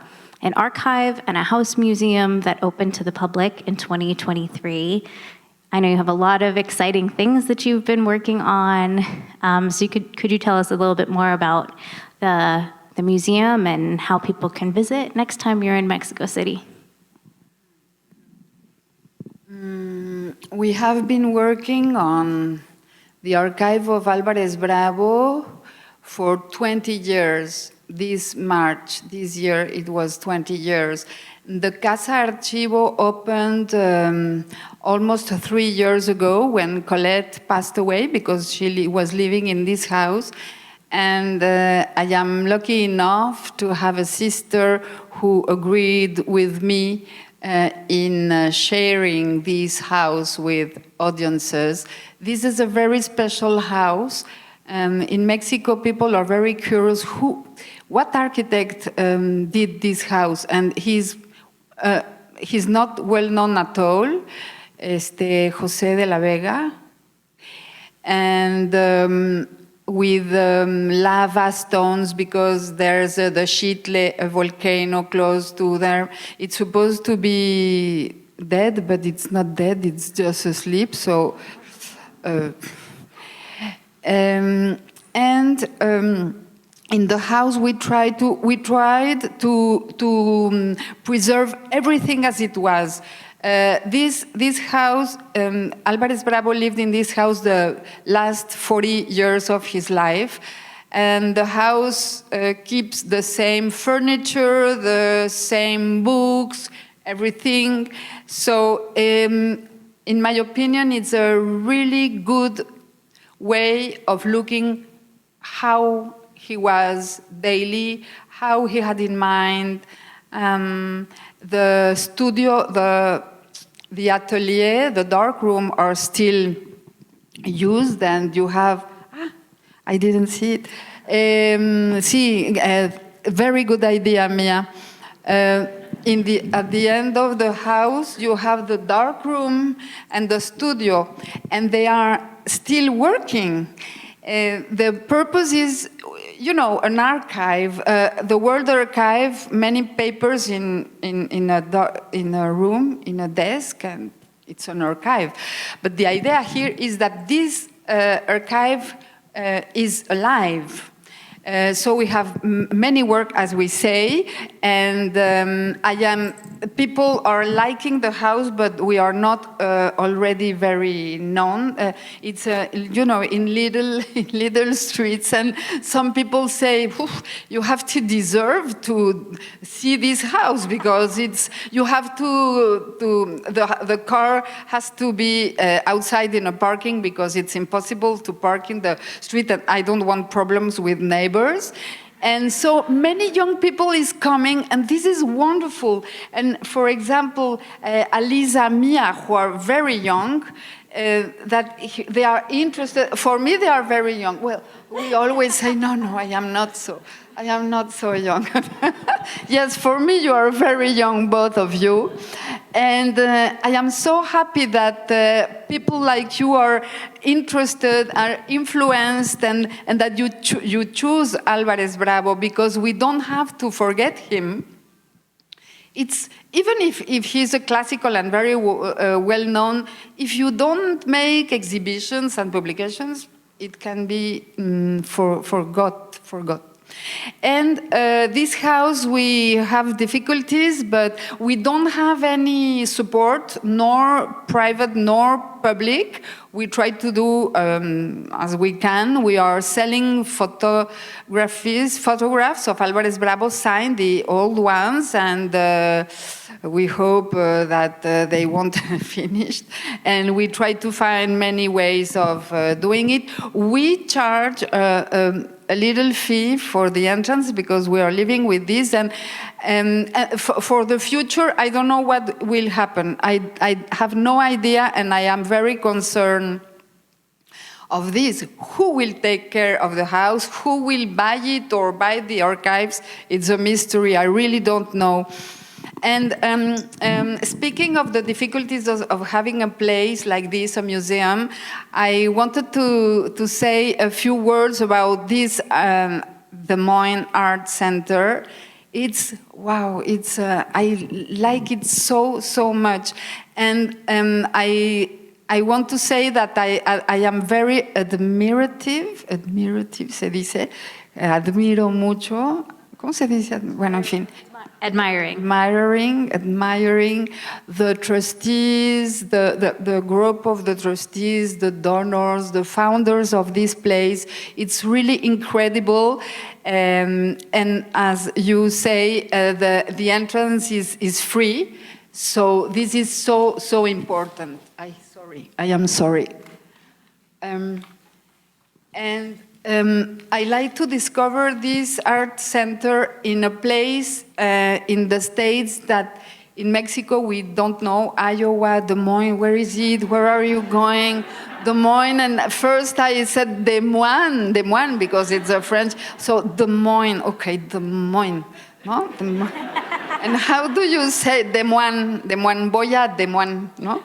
archive and a house museum that opened to the public in 2023. I know you have a lot of exciting things that you've been working on. So could you tell us a little bit more about the museum and how people can visit next time you're in Mexico City? We have been working on the archive of Álvarez Bravo for 20 years. This March, this year, it was 20 years. The Casa Archivo opened almost 3 years ago when Colette passed away, because she was living in this house. And I am lucky enough to have a sister who agreed with me in sharing this house with audiences. This is a very special house. In Mexico, people are very curious what architect did this house, and he's not well known at all. José de la Vega, and with lava stones, because there's the Xitle, a volcano close to there. It's supposed to be dead, but it's not dead, it's just asleep. So, in the house, we tried to preserve everything as it was. This house, Álvarez Bravo lived in this house the last 40 years of his life, and the house keeps the same furniture, the same books, everything. So, in my opinion, it's a really good way of looking how he was daily, how he had in mind the studio, the atelier, the dark room are still used, and you have, I didn't see it. Very good idea, Mia. At the end of the house, you have the dark room and the studio, and they are still working. The purpose is, an archive. The World Archive, many papers in a room, in a desk, and it's an archive. But the idea here is that this archive is alive. So we have many work, as we say, and people are liking the house, but we are not already very known. It's in little streets, and some people say you have to deserve to see this house because you have the car has to be outside in a parking because it's impossible to park in the street, and I don't want problems with neighbors. And so many young people is coming, and this is wonderful. And for example, Aliza, Mia, who are very young, they are interested. For me, they are very young. Well, we always say, no, I am not so young. Yes, for me, you are very young, both of you. And I am so happy that people like you are interested, are influenced, and that you choose Álvarez Bravo, because we don't have to forget him. It's even if he's a classical and very well known, if you don't make exhibitions and publications, it can be forgot. And this house, we have difficulties, but we don't have any support, nor private nor public. We try to do as we can. We are selling photographs of Álvarez Bravo signed, the old ones, and we hope that they won't finish. And we try to find many ways of doing it. We charge a little fee for the entrance because we are living with this, and for the future, I don't know what will happen. I have no idea, and I am very concerned of this. Who will take care of the house? Who will buy it or buy the archives? It's a mystery. I really don't know. And speaking of the difficulties of having a place like this, a museum, I wanted to say a few words about this Des Moines Art Center. It's wow! It's I like it so much, and I want to say that I am very admirative. Se dice, admiro mucho. ¿Cómo se dice? Bueno, en fin. Admiring the trustees, the group of the trustees, the donors, the founders of this place. It's really incredible. And as you say, the entrance is free. So this is so important. I am sorry. I like to discover this art center in a place in the States that in Mexico we don't know. Iowa, Des Moines, where is it? Where are you going? Des Moines, and first I said Des Moines, because it's a French. So Des Moines, okay, Des Moines, no? Des Moines. And how do you say Des Moines? Des Moines, Boya, Des Moines, no?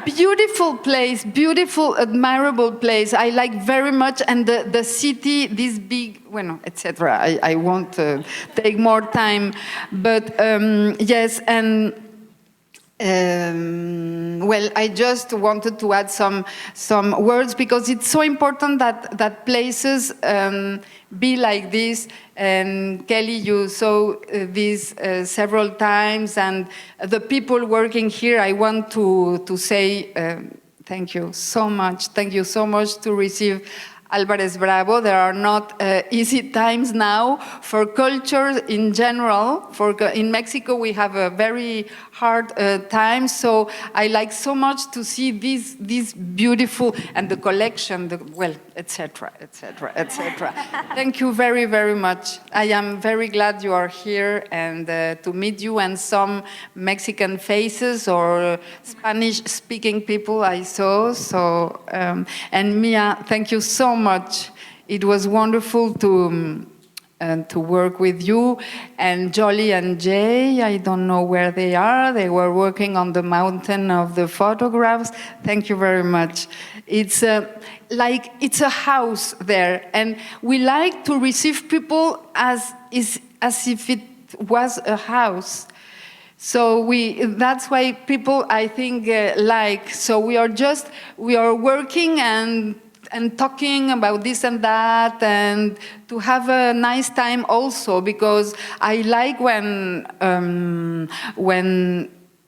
Beautiful place, beautiful, admirable place. I like very much, and the city, this big, bueno, etc. I won't take more time, but yes, and Well, I just wanted to add some words because it's so important that places be like this. And Kelly, you saw this several times, and the people working here, I want to say thank you so much. Thank you so much to receive Álvarez Bravo. There are not easy times now for culture in general. In Mexico, we have a very hard time. So I like so much to see this beautiful, and the collection, etc., etc., etc. Thank you very, very much. I am very glad you are here, and to meet you and some Mexican faces or Spanish-speaking people I saw. So, and Mia, thank you so much. It was wonderful to work with you. And Jolly and Jay, I don't know where they are. They were working on the mountain of the photographs. Thank you very much. It's like it's a house there, and we like to receive people as if it was a house. So that's why people, I think, like. So we are working and talking about this and that, and to have a nice time also, because I like when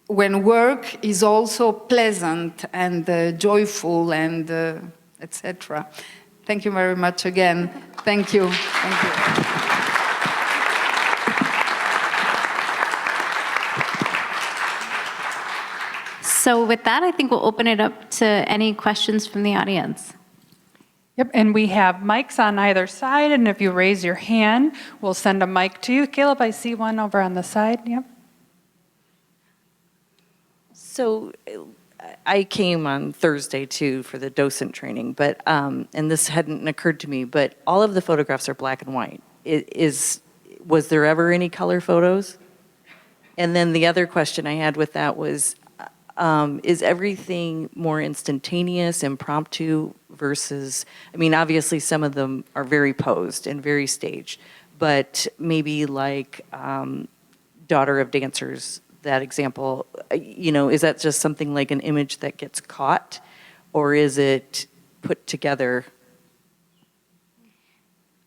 work is also pleasant and joyful and etc. Thank you very much again. Thank you. Thank you. So with that, I think we'll open it up to any questions from the audience. Yep, and we have mics on either side, and if you raise your hand, we'll send a mic to you. Caleb, I see one over on the side. Yep. So I came on Thursday too for the docent training, but and this hadn't occurred to me, but all of the photographs are black and white. Was there ever any color photos? And then the other question I had with that was, is everything more instantaneous, impromptu versus, I mean, obviously some of them are very posed and very staged, but maybe like Daughter of Dancers, that example, is that just something like an image that gets caught, or is it put together?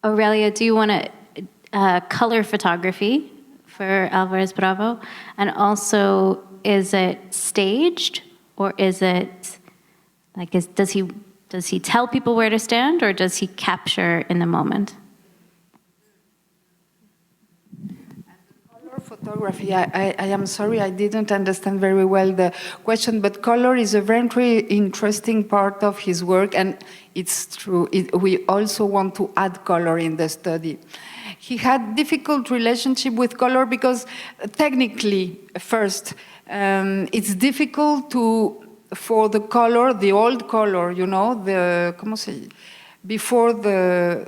Aurelia, do you want color photography for Álvarez Bravo? And also, is it staged, or is it like, does he tell people where to stand, or does he capture in the moment? Color photography, I am sorry, I didn't understand very well the question, but color is a very interesting part of his work, and it's true. We also want to add color in the study. He had difficult relationship with color because technically, first, it's difficult for the color, the old color, before the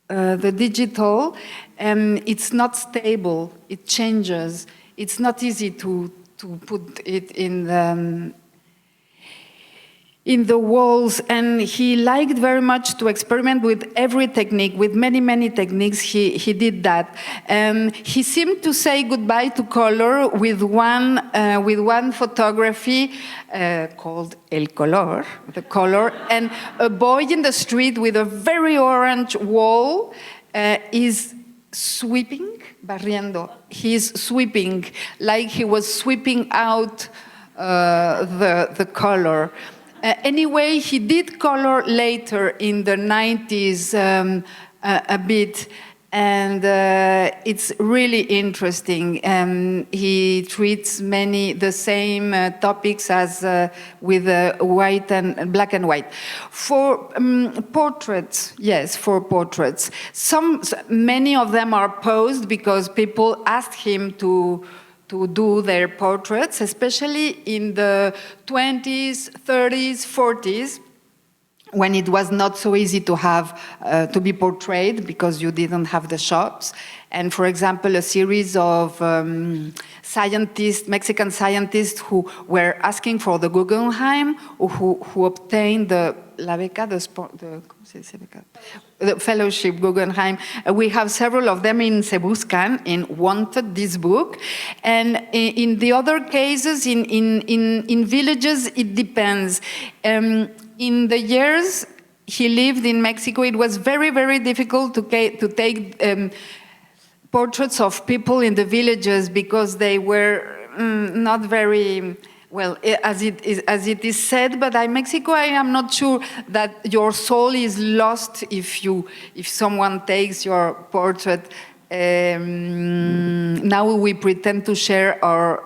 digital, it's not stable. It changes. It's not easy to put it in the walls, and he liked very much to experiment with every technique, with many techniques. He did that. He seemed to say goodbye to color with one photography called El Color, the color, and a boy in the street with a very orange wall is sweeping, barriendo. He's sweeping, like he was sweeping out the color. Anyway, he did color later in the 90s a bit, and it's really interesting. He treats the same topics as with white and black and white. For portraits, yes, for portraits. Many of them are posed because people asked him to do their portraits, especially in the 20s, 30s, 40s, when it was not so easy to have to be portrayed because you didn't have the shops. And for example, a series of Mexican scientists who were asking for the Guggenheim, who obtained la beca, The Fellowship Guggenheim. We have several of them in Se Buscan, in Wanted, this book. And in the other cases, in villages, it depends. In the years he lived in Mexico, it was very, very difficult to take portraits of people in the villages because they were not very... Well, as it is said, but in Mexico, I am not sure that your soul is lost if someone takes your portrait. Now we pretend to share our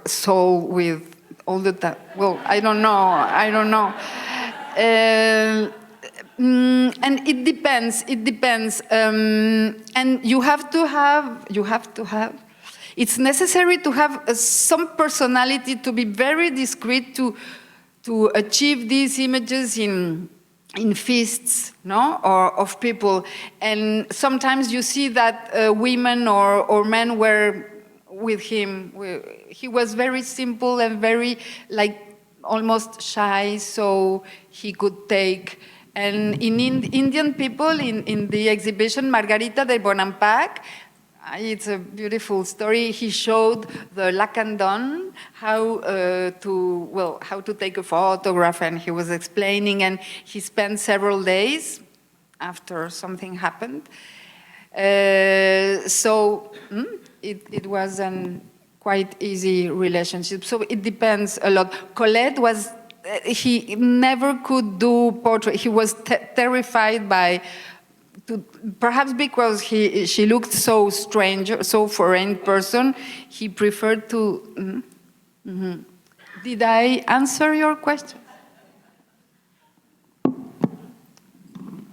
soul with all the time. Well, I don't know. And it depends. And you have to have. It's necessary to have some personality, to be very discreet, to achieve these images in feasts, no, or of people. And sometimes you see that women or men were with him. He was very simple and very, like, almost shy, so he could take. And in Indian people, in the exhibition Margarita de Bonampak, it's a beautiful story. He showed the lacandon, how to take a photograph, and he was explaining, and he spent several days after something happened. So it was a quite easy relationship. So it depends a lot. Colette was, he never could do portrait. He was terrified by, perhaps because she looked so strange, so foreign person, he preferred to... Did I answer your question?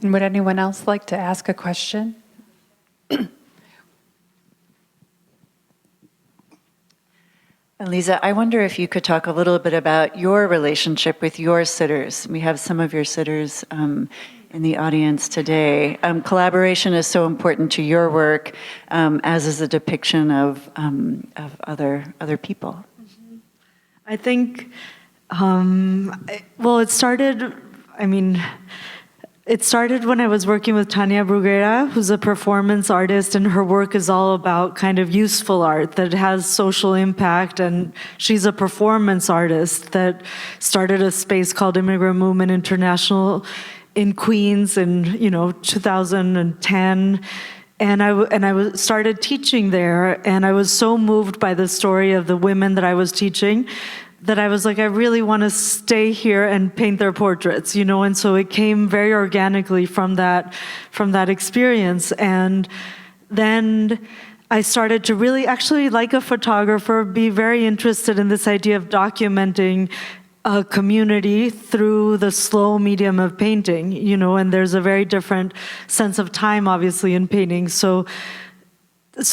Would anyone else like to ask a question? Aliza, I wonder if you could talk a little bit about your relationship with your sitters. We have some of your sitters in the audience today. Collaboration is so important to your work, as is a depiction of other people. I think, well, it started when I was working with Tania Bruguera, who's a performance artist, and her work is all about kind of useful art that has social impact, and she's a performance artist that started a space called Immigrant Movement International in Queens in 2010. And I started teaching there, and I was so moved by the story of the women that I was teaching that I was like, I really want to stay here and paint their portraits, and so it came very organically from that experience. And then I started to really, actually, like a photographer, be very interested in this idea of documenting a community through the slow medium of painting, and there's a very different sense of time, obviously, in painting. So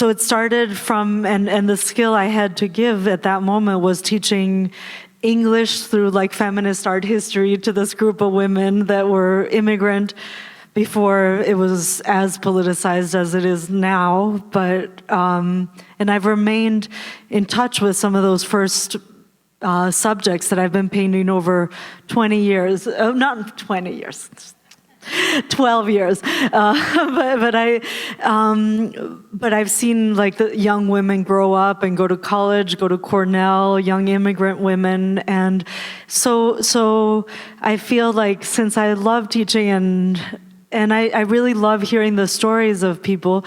it started from, and the skill I had to give at that moment was teaching English through like feminist art history to this group of women that were immigrant before it was as politicized as it is now. But, and I've remained in touch with some of those first subjects that I've been painting over 20 years, not 20 years, 12 years, but I've seen like the young women grow up and go to college, go to Cornell, young immigrant women, and so I feel like since I love teaching and I really love hearing the stories of people,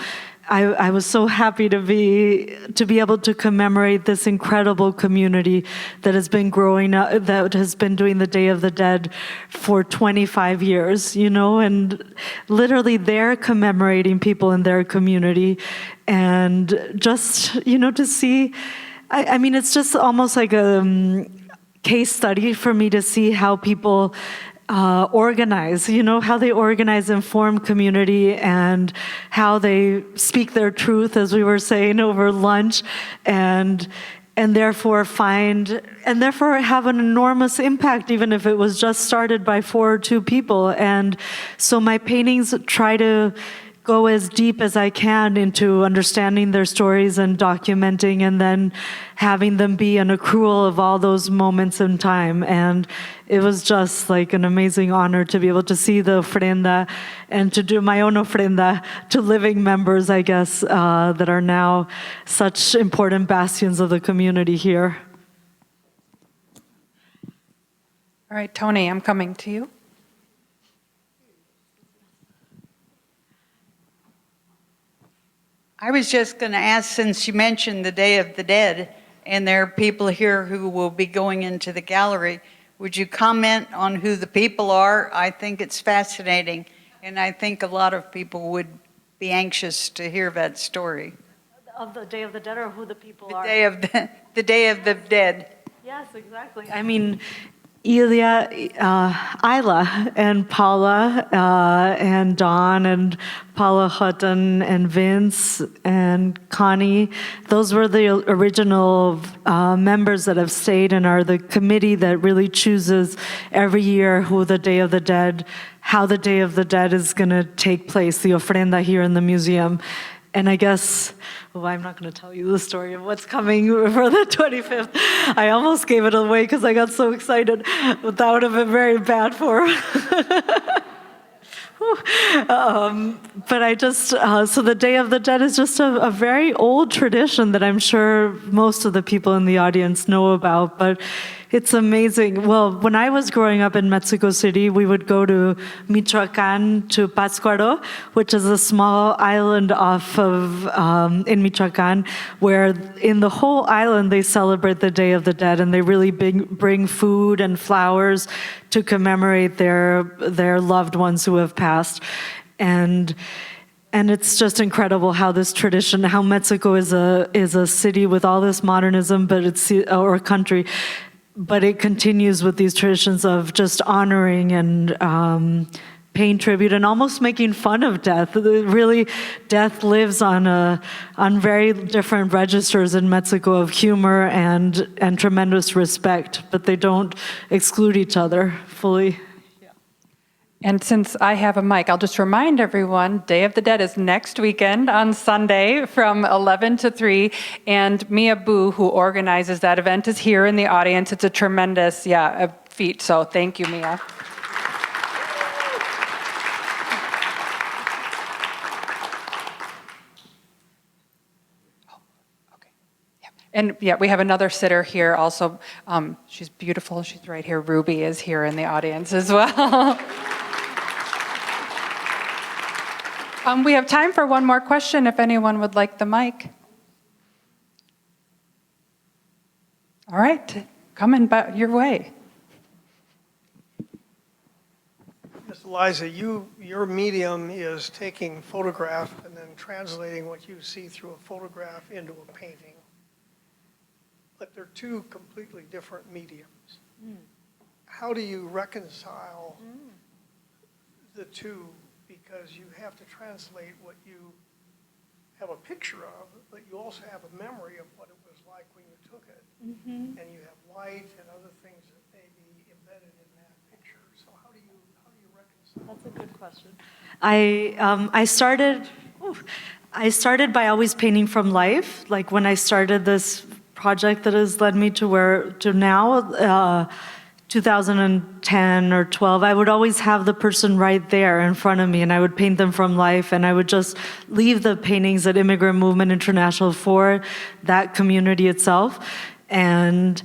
I was so happy to be able to commemorate this incredible community that has been growing up, that has been doing the Day of the Dead for 25 years, and literally they're commemorating people in their community. And just, to see, I mean, it's just almost like a case study for me to see how people organize, how they organize and form community and how they speak their truth, as we were saying over lunch, and therefore have an enormous impact, even if it was just started by 4 or 2 people. And so my paintings try to go as deep as I can into understanding their stories and documenting, and then having them be an accrual of all those moments in time. And it was just like an amazing honor to be able to see the ofrenda and to do my own ofrenda to living members, I guess, that are now such important bastions of the community here. All right, Toni, I'm coming to you. I was just going to ask, since you mentioned the Day of the Dead, and there are people here who will be going into the gallery, would you comment on who the people are? I think it's fascinating, and I think a lot of people would be anxious to hear that story. Of the Day of the Dead, or who the people The are? the Day of the Dead. Yes, exactly. I mean, Ilya, Isla, and Paula, and Don, and Paula Hutton, and Vince, and Connie. Those were the original members that have stayed and are the committee that really chooses every year who the Day of the Dead, how the Day of the Dead is going to take place, the ofrenda here in the museum. And I guess, well, I'm not going to tell you the story of what's coming for the 25th. I almost gave it away because I got so excited, but that would have been very bad for but I just, so the Day of the Dead is just a very old tradition that I'm sure most of the people in the audience know about, but it's amazing. Well, when I was growing up in Mexico City, we would go to Michoacan, to Pátzcuaro, which is a small island off of, in Michoacan, where in the whole island they celebrate the Day of the Dead, and they really bring food and flowers to commemorate their loved ones who have passed. And it's just incredible how this tradition, how Mexico is a city with all this modernism, but or a country, but it continues with these traditions of just honoring and paying tribute and almost making fun of death. Really, death lives on very different registers in Mexico of humor and tremendous respect, but they don't exclude each other fully. And since I have a mic, I'll just remind everyone, Day of the Dead is next weekend on Sunday from 11 to 3, and Mia Boo, who organizes that event, is here in the audience. It's a tremendous, feat, so thank you, Mia. And we have another sitter here also. She's beautiful, she's right here. Ruby is here in the audience as well. We have time for one more question if anyone would like the mic. All right, coming your way. Ms. Aliza, your medium is taking photograph and then translating what you see through a photograph into a painting. But they're two completely different mediums. How do you reconcile the two? Because you have to translate what you have a picture of, but you also have a memory of what it was like when you took it. And you have light and other things that may be embedded in that picture. So how do you reconcile? That's a good question. I started by always painting from life. Like when I started this project that has led me to now, 2010 or 12, I would always have the person right there in front of me, and I would paint them from life, and I would just leave the paintings at Immigrant Movement International for that community itself. And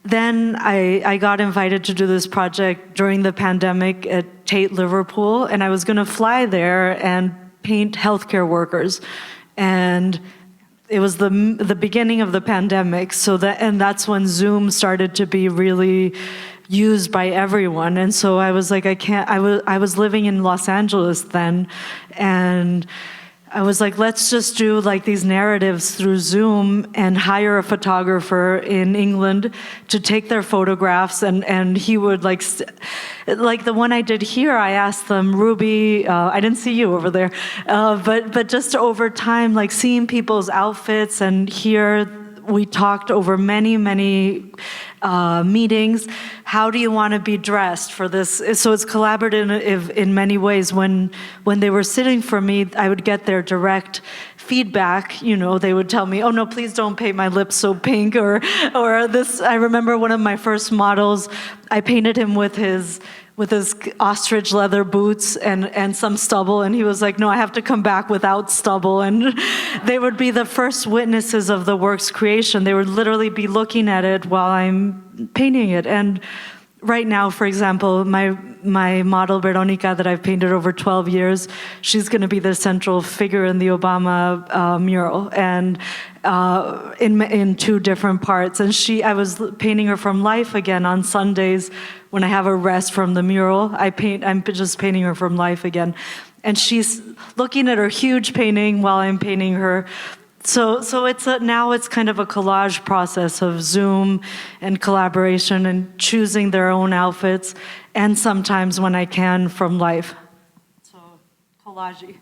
then I got invited to do this project during the pandemic at Tate, Liverpool, and I was going to fly there and paint healthcare workers. And it was the beginning of the pandemic, and that's when Zoom started to be really used by everyone. And so I was like, I was living in Los Angeles then, and I was like, let's just do like these narratives through Zoom and hire a photographer in England to take their photographs, and he would like the one I did here, I asked them, Ruby, I didn't see you over there, but just over time, like seeing people's outfits and hear we talked over many meetings. How do you want to be dressed for this? So it's collaborative in many ways. When they were sitting for me, I would get their direct feedback. They would tell me, "Oh no, please don't paint my lips so pink," or this. I remember one of my first models, I painted him with his ostrich leather boots and some stubble, and he was like, "No, I have to come back without stubble." And they would be the first witnesses of the work's creation. They would literally be looking at it while I'm painting it. And right now, for example, my model Veronica that I've painted over 12 years, she's going to be the central figure in the Obama mural, and in 2 different parts. And I was painting her from life again on Sundays when I have a rest from the mural. I'm just painting her from life again, and she's looking at her huge painting while I'm painting her. So now it's kind of a collage process of Zoom and collaboration and choosing their own outfits, and sometimes when I can from life. So collage-y.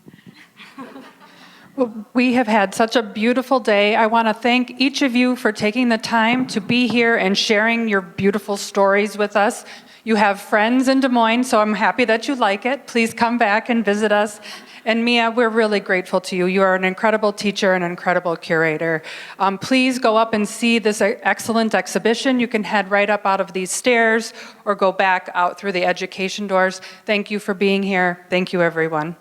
We have had such a beautiful day. I want to thank each of you for taking the time to be here and sharing your beautiful stories with us. You have friends in Des Moines, so I'm happy that you like it. Please come back and visit us. And Mia, we're really grateful to you. You are an incredible teacher and an incredible curator. Please go up and see this excellent exhibition. You can head right up out of these stairs or go back out through the education doors. Thank you for being here. Thank you, everyone.